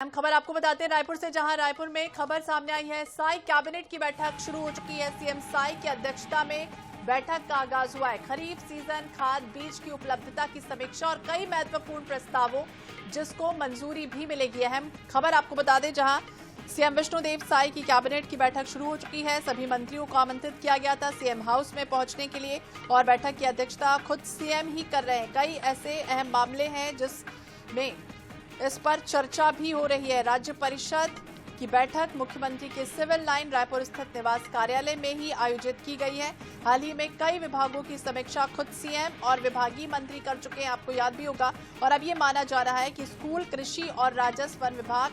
हम खबर आपको बताते हैं रायपुर से, जहां रायपुर में खबर सामने आई है। साई कैबिनेट की बैठक शुरू हो चुकी है। सीएम साई की अध्यक्षता में बैठक का आगाज हुआ है। खरीफ सीजन खाद बीज की उपलब्धता की समीक्षा और कई महत्वपूर्ण प्रस्तावों जिसको मंजूरी भी मिलेगी। अहम खबर आपको बता दें, जहां सीएम विष्णुदेव साई की कैबिनेट की बैठक शुरू हो चुकी है। सभी मंत्रियों को आमंत्रित किया गया था सीएम हाउस में पहुंचने के लिए और बैठक की अध्यक्षता खुद सीएम ही कर रहे हैं। कई ऐसे अहम मामले हैं जिसमें इस पर चर्चा भी हो रही है। राज्य परिषद की बैठक मुख्यमंत्री के सिविल लाइन रायपुर स्थित निवास कार्यालय में ही आयोजित की गई है। हाल ही में कई विभागों की समीक्षा खुद सीएम और विभागीय मंत्री कर चुके हैं, आपको याद भी होगा। और अब ये माना जा रहा है कि स्कूल, कृषि और राजस्व वन विभाग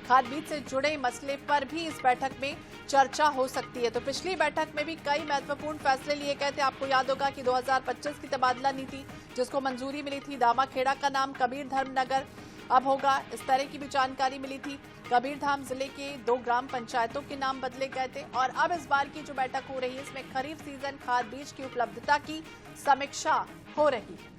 खाद बीज से जुड़े मसले पर भी इस बैठक में चर्चा हो सकती है। तो पिछली बैठक में भी कई महत्वपूर्ण फैसले लिए गए थे। आपको याद होगा कि 2025 की तबादला नीति जिसको मंजूरी मिली थी, दामाखेड़ा का नाम कबीर धर्म नगर अब होगा, इस तरह की भी जानकारी मिली थी। कबीरधाम जिले के 2 ग्राम पंचायतों के नाम बदले गए थे। और अब इस बार की जो बैठक हो रही है, इसमें खरीफ सीजन खाद बीज की उपलब्धता की समीक्षा हो रही है।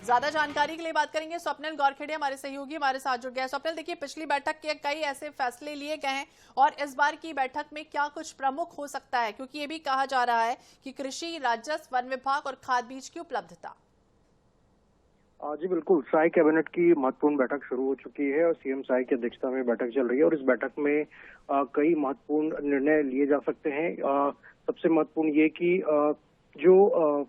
ज्यादा जानकारी के लिए बात करेंगे। स्वप्निल गौरखेड़े हमारे सहयोगी हमारे साथ जुड़ गए। स्वप्निल, देखिए पिछली बैठक के कई ऐसे फैसले लिए गए हैं और इस बार की बैठक में क्या कुछ प्रमुख हो सकता है, क्योंकि ये भी कहा जा रहा है कि कृषि, राजस्व, वन विभाग और खाद बीज की उपलब्धता। जी बिल्कुल, साई कैबिनेट की महत्वपूर्ण बैठक शुरू हो चुकी है और सीएम साई की अध्यक्षता में बैठक चल रही है और इस बैठक में कई महत्वपूर्ण निर्णय लिए जा सकते हैं। सबसे महत्वपूर्ण ये कि जो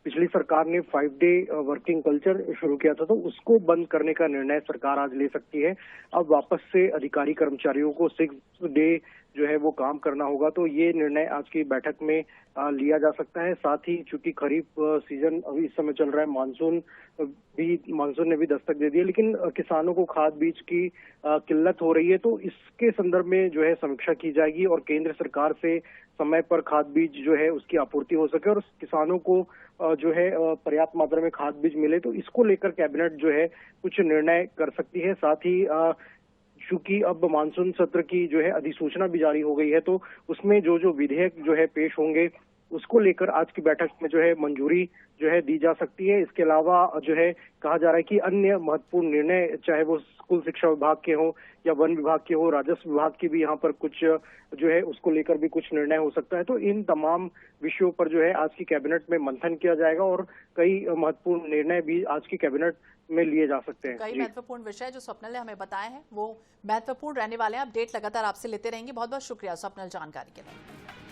पिछली सरकार ने 5 डे वर्किंग कल्चर शुरू किया था, तो उसको बंद करने का निर्णय सरकार आज ले सकती है। अब वापस से अधिकारी कर्मचारियों को 6 डे जो है वो काम करना होगा, तो ये निर्णय आज की बैठक में लिया जा सकता है। साथ ही चूंकि खरीफ सीजन अभी इस समय चल रहा है, मानसून ने भी दस्तक दे दी है, लेकिन किसानों को खाद बीज की किल्लत हो रही है, तो इसके संदर्भ में जो है समीक्षा की जाएगी और केंद्र सरकार से समय पर खाद बीज जो है उसकी आपूर्ति हो सके और किसानों को जो है पर्याप्त मात्रा में खाद बीज मिले, तो इसको लेकर कैबिनेट जो है कुछ निर्णय कर सकती है। साथ ही चूंकि अब मानसून सत्र की जो है अधिसूचना भी जारी हो गई है, तो उसमें जो जो विधेयक जो है पेश होंगे उसको लेकर आज की बैठक में जो है मंजूरी जो है दी जा सकती है। इसके अलावा जो है कहा जा रहा है कि अन्य महत्वपूर्ण निर्णय, चाहे वो स्कूल शिक्षा विभाग के हो या वन विभाग के हो, राजस्व विभाग की भी यहाँ पर कुछ जो है उसको लेकर भी कुछ निर्णय हो सकता है। तो इन तमाम विषयों पर जो है आज की कैबिनेट में मंथन किया जाएगा और कई महत्वपूर्ण निर्णय भी आज की कैबिनेट में लिए जा सकते हैं। कई महत्वपूर्ण विषय जो स्वप्नल ने हमें बताए हैं वो महत्वपूर्ण रहने वाले हैं। अपडेट लगातार आपसे लेते रहेंगे। बहुत बहुत शुक्रिया स्वप्नल जानकारी के लिए।